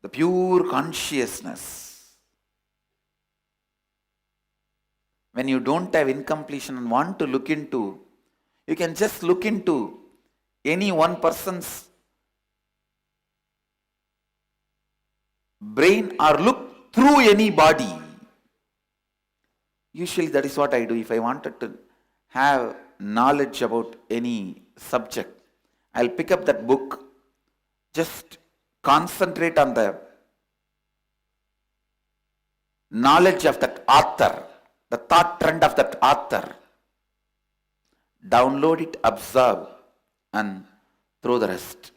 the pure consciousness. When you don't have incompletion and want to look into, you can just look into any one person's brain or look through any body. Usually that is what I do. If I wanted to have knowledge about any subject, I'll pick up that book, just concentrate on the knowledge of that author, the thought trend of that author, download it, absorb, and throw the rest.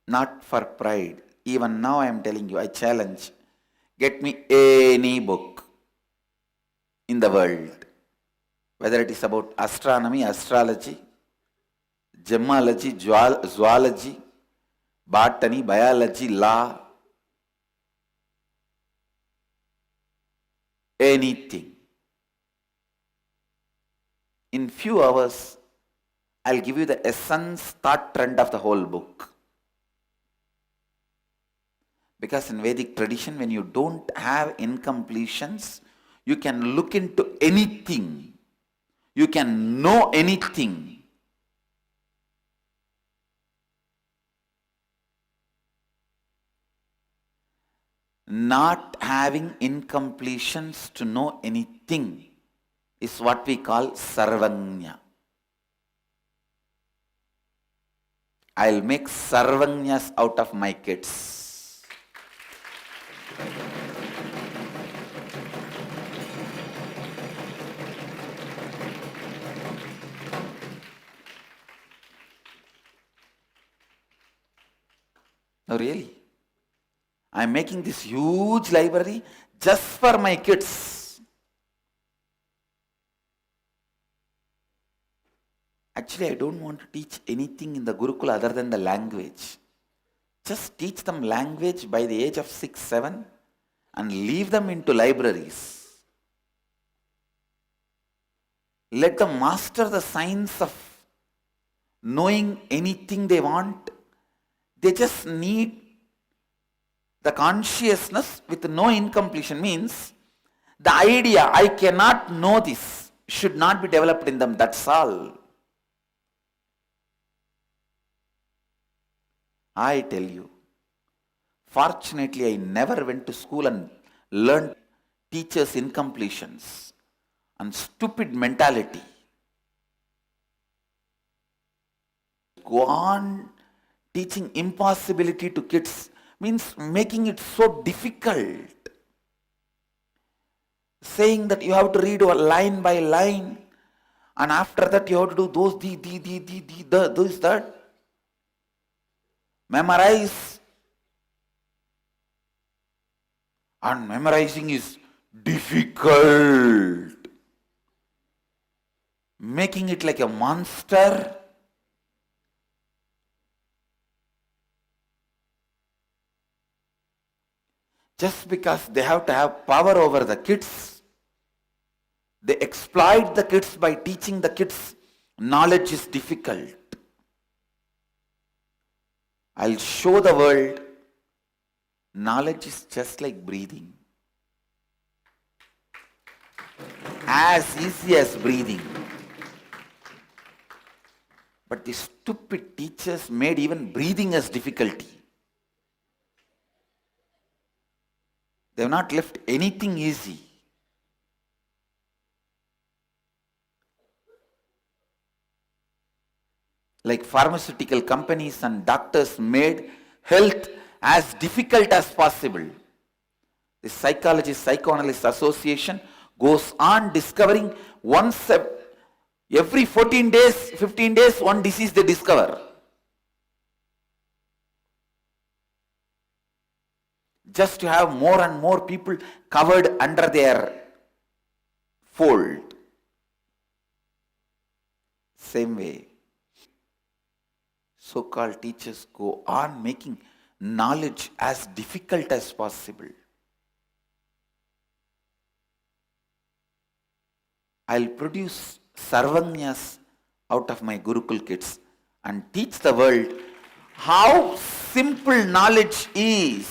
Not for pride. Even now I am telling you, I challenge. Get me any book in the world, whether it is about astronomy, astrology, gemology, zoology, botany, biology, law, anything. In few hours, I'll give you the essence, thought trend of the whole book. Because in Vedic tradition, when you don't have incompletions, you can look into anything. You can know anything. Not having incompletions to know anything is what we call sarvagnya. I'll make sarvagnyas out of my kids. No, really. I'm making this huge library just for my kids. Actually, I don't want to teach anything in the Gurukula other than the language. Just teach them language by the age of 6, 7 and leave them into libraries. Let them master the science of knowing anything they want. They just need the consciousness with no incompletion. Means the idea, I cannot know this, should not be developed in them. That's all. I tell you, fortunately, I never went to school and learned teachers' incompletions and stupid mentality. Go on teaching impossibility to kids means making it so difficult. Saying that you have to read line by line, and after that you have to do those, those, that. Memorize. And memorizing is difficult. Making it like a monster. Just because they have to have power over the kids, they exploit the kids by teaching the kids knowledge is difficult. I'll show the world knowledge is just like breathing. As easy as breathing. But the stupid teachers made even breathing as difficulty. They have not left anything easy. Like pharmaceutical companies and doctors made health as difficult as possible. The Psychoanalyst Association goes on discovering every 14 days, 15 days, one disease they discover. Just to have more and more people covered under their fold. Same way, so-called teachers go on making knowledge as difficult as possible. I'll produce sarvagnyas out of my Gurukul kids and teach the world how simple knowledge is.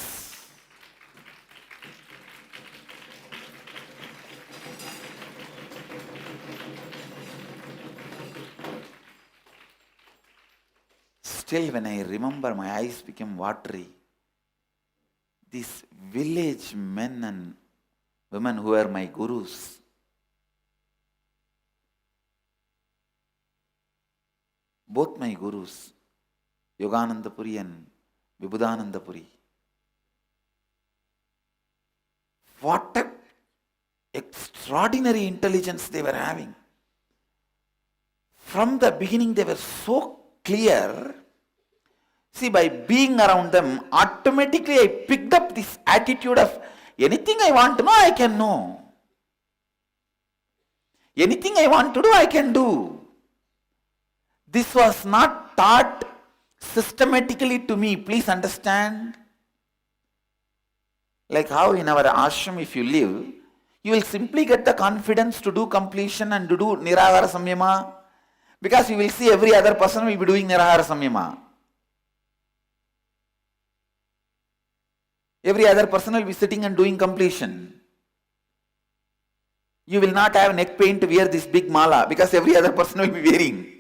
Still, when I remember, my eyes became watery. These village men and women who were my gurus, both my gurus, Yogananda Puri and Vibhudananda Puri, what a extraordinary intelligence they were having. From the beginning, they were so clear. See, by being around them, automatically I picked up this attitude of anything I want to know, I can know. Anything I want to do, I can do. This was not taught systematically to me, please understand. Like how in our ashram, if you live, you will simply get the confidence to do completion and to do Nirahara Samyama, because you will see every other person will be doing Nirahara Samyama. Every other person will be sitting and doing completion. You will not have neck pain to wear this big mala because every other person will be wearing.